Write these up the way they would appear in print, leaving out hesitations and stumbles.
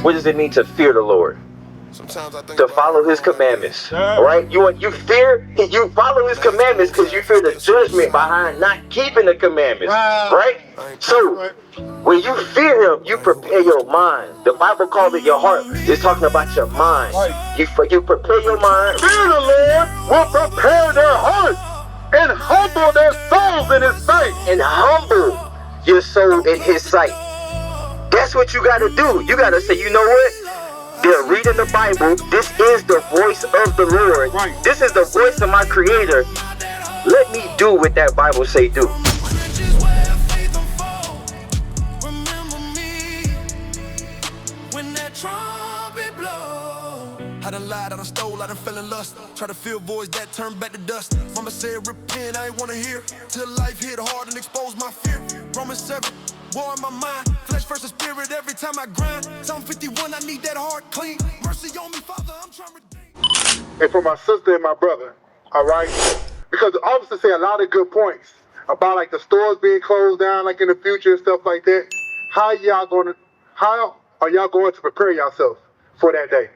What does it mean to fear the Lord? To follow his commandments. All right? You fear, you follow his commandments because you fear the judgment behind not keeping the commandments. Right? So, when you fear him, you prepare your mind. The Bible calls it your heart. It's talking about your mind. You prepare your mind. Fear the Lord will prepare their hearts and humble their souls in his sight. And humble your soul in his sight. That's what you got to do. You got to say, you know what? They're reading the Bible. This is the voice of the Lord. This is the voice of my Creator. Let me do what that Bible say do. I done lied, I done stole, I done fell in lust. Try to fill voids that turn back to dust. Mama said repent, I ain't wanna hear. Till life hit hard and expose my fear. Romans 7, war in my mind. Flesh versus spirit every time I grind. Psalm 51, I need that heart clean. Mercy on me, Father, I'm trying to redeem. And for my sister and my brother, all right? Because the officer said a lot of good points about like the stores being closed down like in the future and stuff like that. How are y'all going to prepare yourself for that day?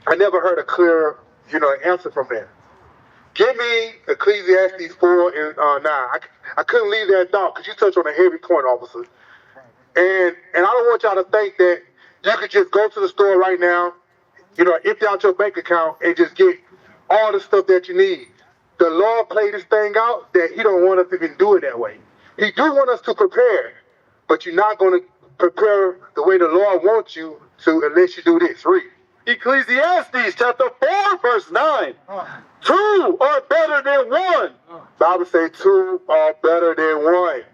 I never heard a clear, answer from that. Give me Ecclesiastes 4 and 9. I couldn't leave that thought because you touched on a heavy point, officer. And I don't want y'all to think that you could just go to the store right now, empty out your bank account and just get all the stuff that you need. The Lord played this thing out that he don't want us to even do it that way. He do want us to prepare, but you're not going to prepare the way the Lord wants you to unless you do this. Read. Ecclesiastes chapter 4 verse 9. Two are better than one. Bible say two are better than one.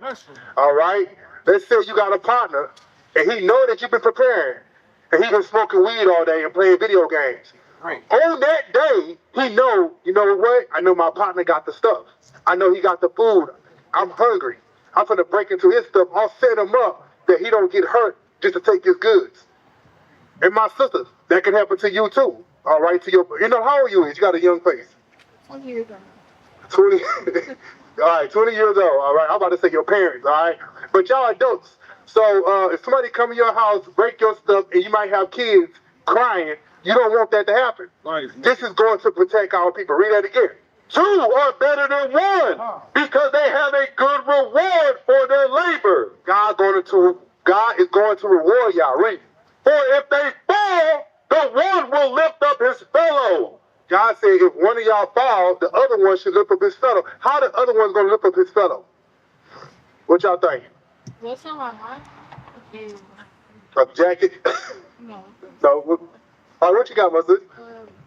All right? Let's say you got a partner and he know that you've been preparing and he been smoking weed all day and playing video games. Right. On that day, he know, you know what? I know my partner got the stuff. I know he got the food. I'm hungry. I'm going to break into his stuff. I'll set him up that he don't get hurt just to take his goods. And my sisters, that can happen to you too. All right, how old you is? You got a young face. 20 years old. 20. All right, 20 years old. All right, I'm about to say your parents. All right, but y'all adults. So if somebody come in your house, break your stuff, and you might have kids crying, you don't want that to happen. Right. This is going to protect our people. Read that again. Two are better than one because they have a good reward for their labor. God is going to reward y'all. Read. For if they fall, the one will lift up his fellow. God said if one of y'all fall, the other one should lift up his fellow. How the other one's going to lift up his fellow? What y'all think? What's on my mind? A jacket? No. So, what you got, my sister?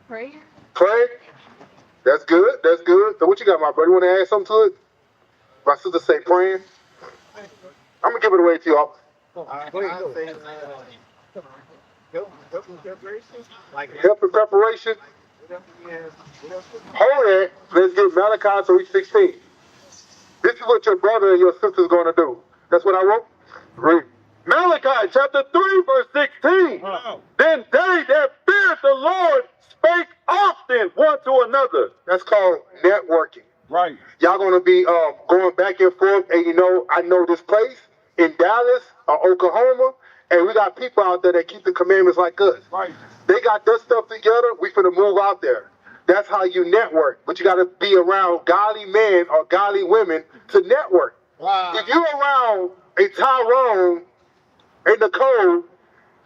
Prayer. Prayer? That's good. That's good. So what you got, my brother? You want to add something to it? My sister say praying. I'm going to give it away to y'all. Help in preparation. Hold it. Let's get Malachi 3:16. This is what your brother and your sister is going to do. That's what I want. Read. Malachi chapter 3 verse 16. Then they that feared the Lord spake often one to another. That's called networking. Right. Y'all going to be going back and forth. And I know this place in Dallas or Oklahoma. And we got people out there that keep the commandments like us. Right. They got their stuff together. We finna move out there. That's how you network. But you got to be around godly men or godly women to network. Wow. If you're around a Tyrone and Nicole,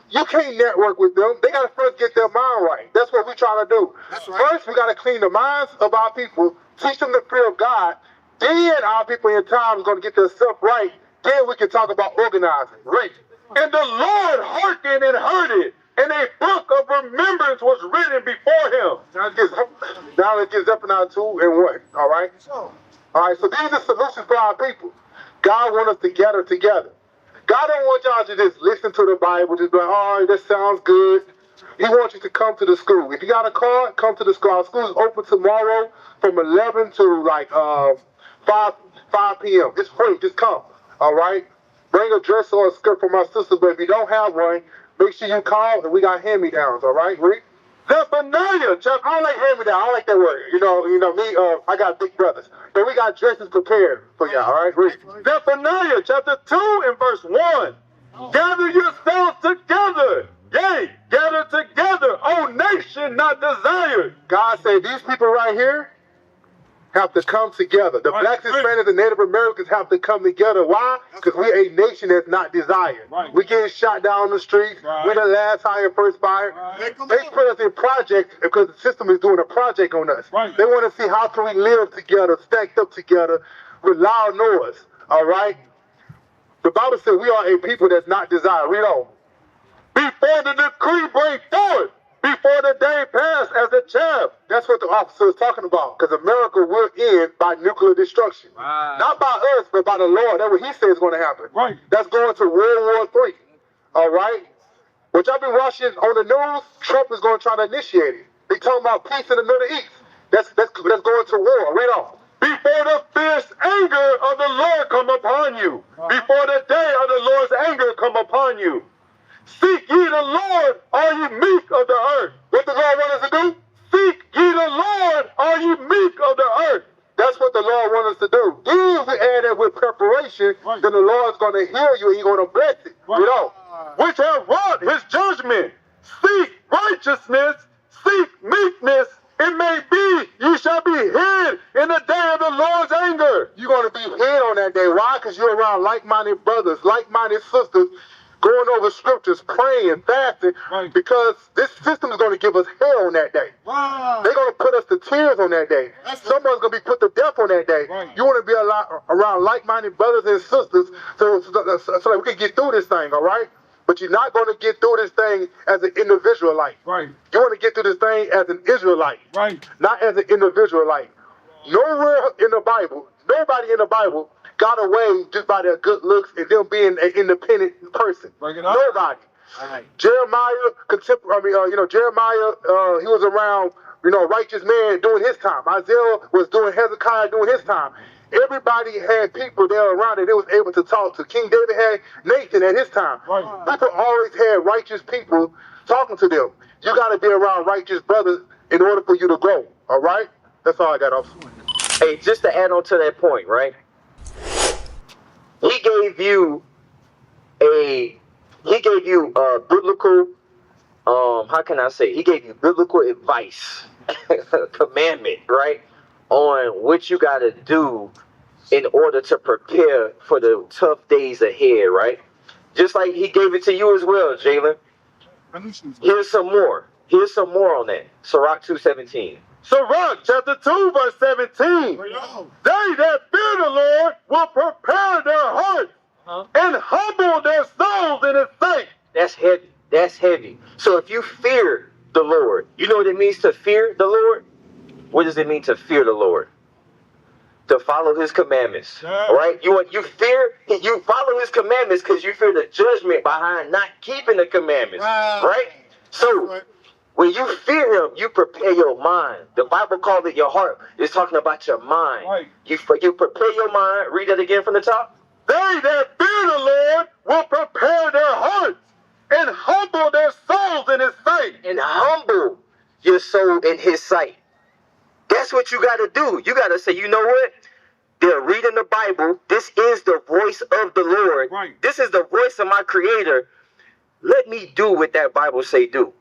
you can't network with them. They got to first get their mind right. That's what we're trying to do. That's right. First, we got to clean the minds of our people, teach them the fear of God. Then our people in town is going to get their stuff right. Then we can talk about organizing. Right. And the Lord hearkened and heard it, and a book of remembrance was written before him. Now let's get Zephaniah 2 and 1, all right? All right, so these are solutions for our people. God wants us to gather together. God don't want y'all to just listen to the Bible, just be like, oh, that sounds good. He wants you to come to the school. If you got a car, come to the school. Our school is open tomorrow from 11 to like 5 p.m. It's free, just come, all right? Bring a dress or a skirt for my sister, but if you don't have one, make sure you call, and we got hand-me-downs, all right? Read. Zephaniah chapter. I don't like hand-me-down. I don't like that word. You know me, I got big brothers. But we got dresses prepared for y'all, all right? Read. Zephaniah chapter 2 and verse 1. Gather yourselves not desired. God said these people right here have to come together. The blacks, Hispanics, and Native Americans have to come together. Why? Because we're a nation that's not desired. Right. We're getting shot down the streets. Right. We're the last hire, first fire. Right. They put us in projects because the system is doing a project on us. Right. They want to see how can we live together, stacked up together with loud noise. All right? The Bible says we are a people that's not desired. Read on. Before the decree break forth, before the day pass as a chaff. That's what the officer is talking about. Because America will end by nuclear destruction. Right. Not by us, but by the Lord. That's what he says is going to happen. Right. That's going to World War III. All right? What y'all been watching on the news, Trump is going to try to initiate it. They talking about peace in the Middle East. That's going to war. Read on. Before the fierce anger of the Lord come upon you. Before the day of the Lord's anger come upon you. Seek ye the Lord, all ye meek of the earth. What the Lord wants us to do? Seek ye the Lord, all ye meek of the earth. That's what the Lord wants us to do. If we add that with preparation, Right. then the Lord's going to heal you and he's going to bless it. Right. Read on. Which have wrought his judgment. Seek righteousness, seek meekness. It may be ye shall be hid in the day of the Lord's anger. You're going to be hid on that day. Why? Because you're around like-minded brothers, like-minded sisters, going over scriptures, praying, fasting, Right. because this system is going to give us hell on that day. Right. They're going to put us to tears on that day. Someone's going to be put to death on that day. Right. You want to be around like-minded brothers and sisters so that we can get through this thing, all right? But you're not going to get through this thing as an individualite. Right. You want to get through this thing as an Israelite, Right. not as an individualite. Nowhere in the Bible, nobody in the Bible got away just by their good looks and them being an independent person. Break it up. Nobody. Right. Jeremiah, Jeremiah, he was around, righteous man doing his time. Isaiah was doing Hezekiah doing his time. Everybody had people there around that they was able to talk to. King David had Nathan at his time. Right. People always had righteous people talking to them. You got to be around righteous brothers in order for you to grow. All right? That's all I got, officer. Hey, just to add on to that point, right? He gave you biblical, how can I say? He gave you biblical advice, commandment, right? On what you got to do in order to prepare for the tough days ahead, right? Just like he gave it to you as well, Jalen. Here's some more. Here's some more on that. Sirach 2:17. Sirach chapter 2 verse 17. They that fear the Lord will prepare their hearts and humble their souls in his sight. That's heavy. That's heavy. So if you fear the Lord, you know what it means to fear the Lord? What does it mean to fear the Lord? To follow his commandments. Yeah. All right? You follow his commandments because you fear the judgment behind not keeping the commandments. Right? So when you fear him, you prepare your mind. The Bible called it your heart. It's talking about your mind. Right. You prepare your mind. Read that again from the top. They that fear the Lord will prepare their hearts and humble their souls in his sight. And humble your soul in his sight. That's what you got to do. You got to say, you know what? They're reading the Bible. This is the voice of the Lord. Right. This is the voice of my Creator. Let me do what that Bible say do.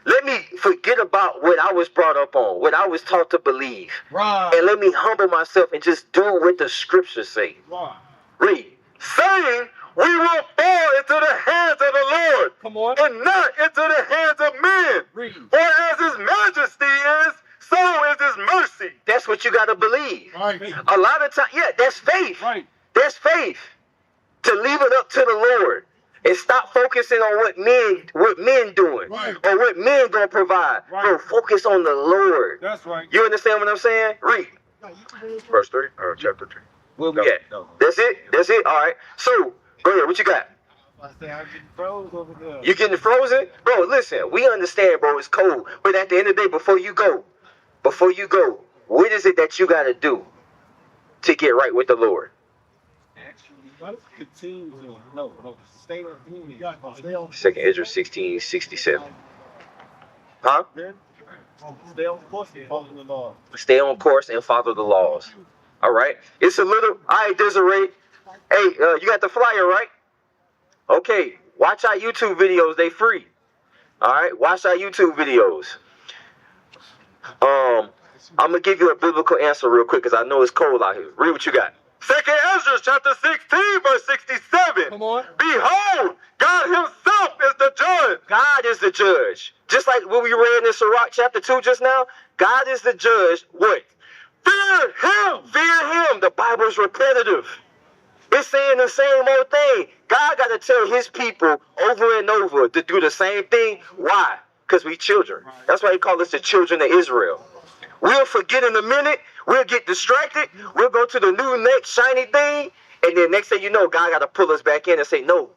Let me forget about what I was brought up on, what I was taught to believe. Right. And let me humble myself and just do what the scriptures say. Right. Read. Saying, we will fall into the hands of the Lord. Come on. And not into the hands of men. Read. For as his majesty is, so is his mercy. That's what you got to believe. Right. A lot of times, yeah, that's faith. Right. That's faith. To leave it up to the Lord and stop focusing on what men doing, Right. or what men gonna provide. Right. Bro, focus on the Lord. That's right. You understand what I'm saying? Read. Verse 3, or chapter 3. Where we at? That's it. That's it. All right. So go ahead. What you got? I'm getting froze over there. You getting frozen, bro? Listen, we understand, bro. It's cold, but at the end of the day, before you go, what is it that you got to do to get right with the Lord? Let's continue. No. Stay on. Second Ezra 16:67. Huh? Stay on course and follow the law. Stay on course and follow the laws. All right. It's a little. All right, Desiree. Hey, you got the flyer, right? Okay. Watch our YouTube videos. They free. All right. Watch our YouTube videos. I'm going to give you a biblical answer real quick because I know it's cold out here. Read what you got. 2nd Ezra chapter 16, verse 67. Come on. Behold, God himself is the judge. God is the judge. Just like what we read in Sirach chapter 2 just now, God is the judge. What? Fear him. Fear him. The Bible is repetitive. It's saying the same old thing. God got to tell his people over and over to do the same thing. Why? Because we children. That's why he called us the children of Israel. We'll forget in a minute. We'll get distracted. We'll go to the new next shiny thing. And then next thing you know, God got to pull us back in and say, no,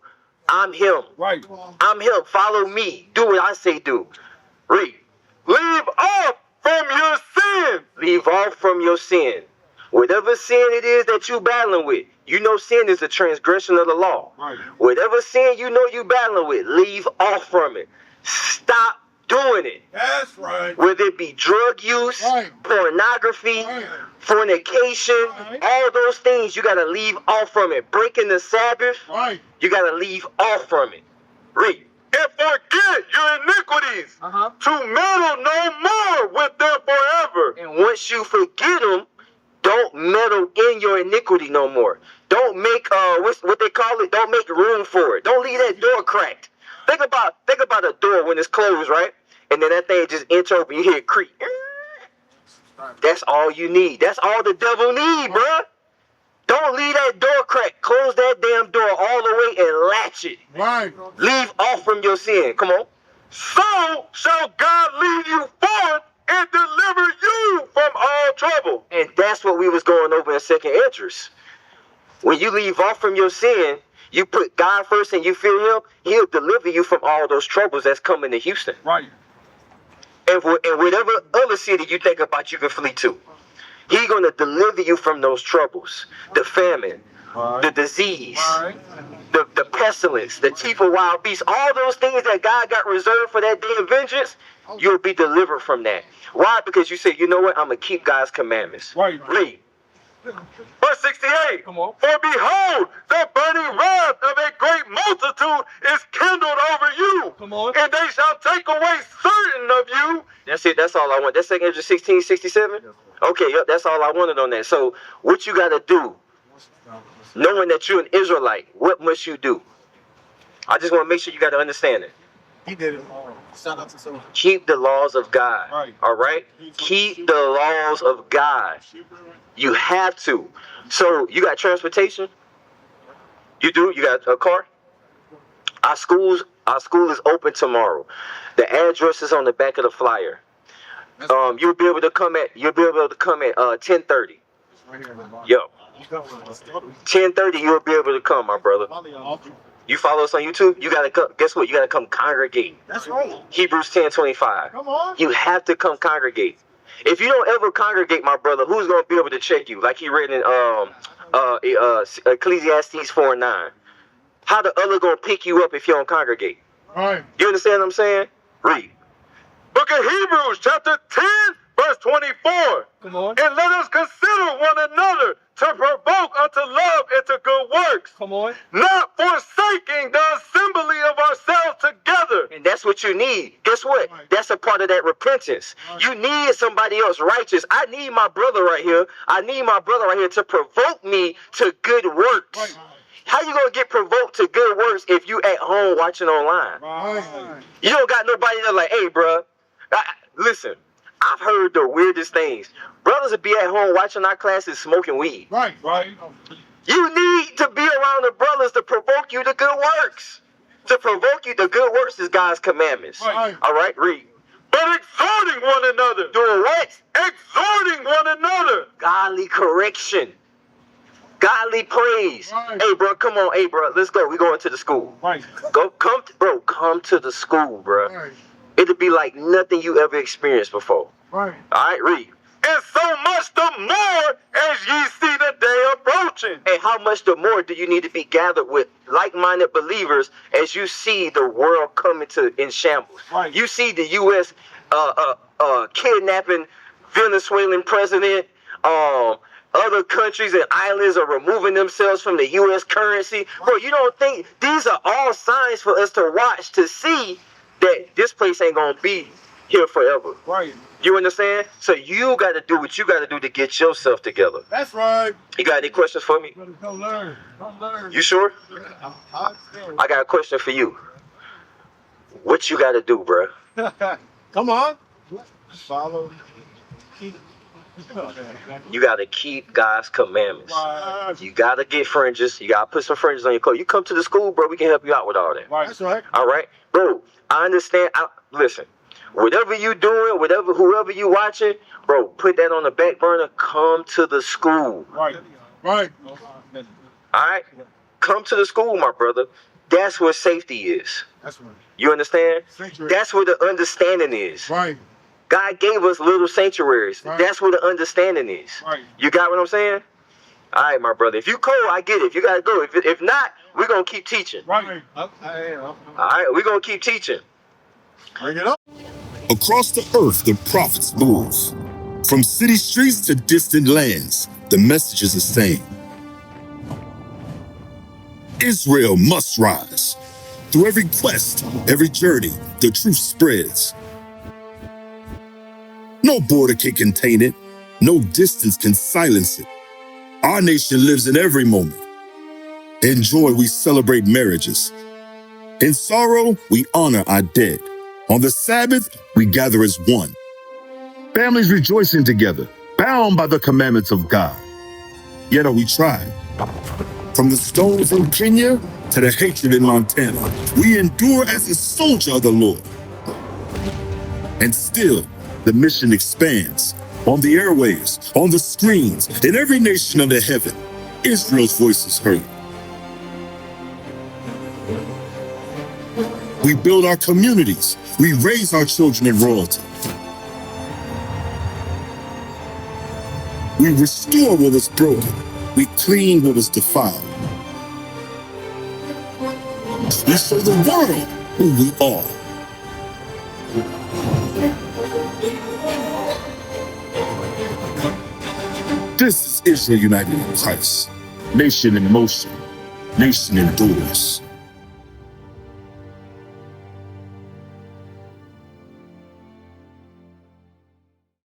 I'm him. Right. I'm him. Follow me. Do what I say do. Read. Leave off from your sin. Leave off from your sin. Whatever sin it is that you battling with, you know sin is a transgression of the law. Right. Whatever sin you know you battling with, leave off from it. Stop doing it. That's right. Whether it be drug use, pornography, fornication, all those things, you got to leave off from it. Breaking the Sabbath, you got to leave off from it. Read. And forget your iniquities, to meddle no more with them forever. And once you forget them, don't meddle in your iniquity no more. Don't make what they call it. Don't make room for it. Don't leave that door cracked. Think about a door when it's closed, right? And then that thing just inch open. You hear it creak. That's all you need. That's all the devil need, bruh. Don't leave that door cracked. Close that damn door all the way and latch it. Right. Leave off from your sin. Come on. So shall God lead you forth and deliver you from all trouble. And that's what we was going over in 2nd Esdras. When you leave off from your sin, you put God first and you fear him, he'll deliver you from all those troubles that's coming to Houston. Right. And whatever other city you think about, you can flee to. He's going to deliver you from those troubles. The famine, the disease, the pestilence, the teeth of wild beasts, all those things that God got reserved for that day of vengeance, you'll be delivered from that. Why? Because you say, you know what? I'm going to keep God's commandments. Right. Read. Verse 68. Come on. For behold, the burning wrath of a great multitude is kindled over you. Come on. And they shall take away certain of you. That's it. That's all I want. That's 2nd Esdras 16:67? Okay, yep, that's all I wanted on that. So what you got to do, knowing that you're an Israelite, what must you do? I just want to make sure you got to understand it. He did it. Shout out to someone. Keep the laws of God. Right. All right? Keep the laws of God. You have to. So you got transportation? You do? You got a car? Our school is open tomorrow. The address is on the back of the flyer. You'll be able to come at 10:30. Yo. 10:30 you'll be able to come, my brother. You follow us on YouTube? You gotta come. Guess what? You gotta come congregate. That's right. Hebrews 10:25. Come on. You have to come congregate. If you don't ever congregate, my brother, who's gonna be able to check you? Like he read in Ecclesiastes 4:9. How the other gonna pick you up if you don't congregate? Right. You understand what I'm saying? Read. Book of Hebrews chapter 10, verse 24. Come on. And let us consider one another to provoke unto love and to good works. Come on. Not forsaking the assembly of ourselves together. And that's what you need. Guess what? That's a part of that repentance. You need somebody else righteous. I need my brother right here. I need my brother right here to provoke me to good works. How you gonna get provoked to good works if you at home watching online? You don't got nobody that's like, hey, bro, listen, I've heard the weirdest things. Brothers would be at home watching our classes smoking weed. Right. You need to be around the brothers to provoke you to good works. To provoke you to good works is God's commandments. Right. All right, read. But exhorting one another. Doing what? Exhorting one another. Godly correction. Godly praise. Right. Hey, bro, come on. Hey, bro, let's go. We going to the school. Right. Come to the school, bro. Right. It'll be like nothing you ever experienced before. Right. All right, read. And so much the more as ye see the day approaching. And how much the more do you need to be gathered with like-minded believers as you see the world coming in shambles? Right. You see the U.S. Kidnapping Venezuelan president. Other countries and islands are removing themselves from the U.S. currency. Bro, you don't think these are all signs for us to watch to see that this place ain't going to be here forever. Right. You understand? So you got to do what you got to do to get yourself together. That's right. You got any questions for me? Don't learn. You sure? I got a question for you. What you got to do, bro? Come on. Follow. You got to keep God's commandments. Right. You got to get fringes. You got to put some fringes on your coat. You come to the school, bro. We can help you out with all that. Right. That's right. All right, bro. I understand. Listen, whatever you doing, whoever you watching, bro, put that on the back burner. Come to the school. Right. Right. All right, come to the school, my brother. That's where safety is. That's right. You understand? Sanctuary. That's where the understanding is. Right. God gave us little sanctuaries. Right. That's where the understanding is. Right. You got what I'm saying? All right, my brother. If you cold, I get it. If you got to go. If not, we're going to keep teaching. Right. All right, we're going to keep teaching. Bring it up. Across the earth, the prophets move. From city streets to distant lands, the message is the same. Israel must rise. Through every quest, every journey, the truth spreads. No border can contain it. No distance can silence it. Our nation lives in every moment. In joy, we celebrate marriages. In sorrow, we honor our dead. On the Sabbath, we gather as one. Families rejoicing together, bound by the commandments of God. Yet are we tried. From the stones in Kenya to the hatred in Montana, we endure as a soldier of the Lord. And still, the mission expands. On the airwaves, on the screens, in every nation under heaven, Israel's voice is heard. We build our communities. We raise our children in royalty. We restore what was broken. We clean what was defiled. We show the world who we are. This is Israel united in Christ. Nation in motion. Nation endures.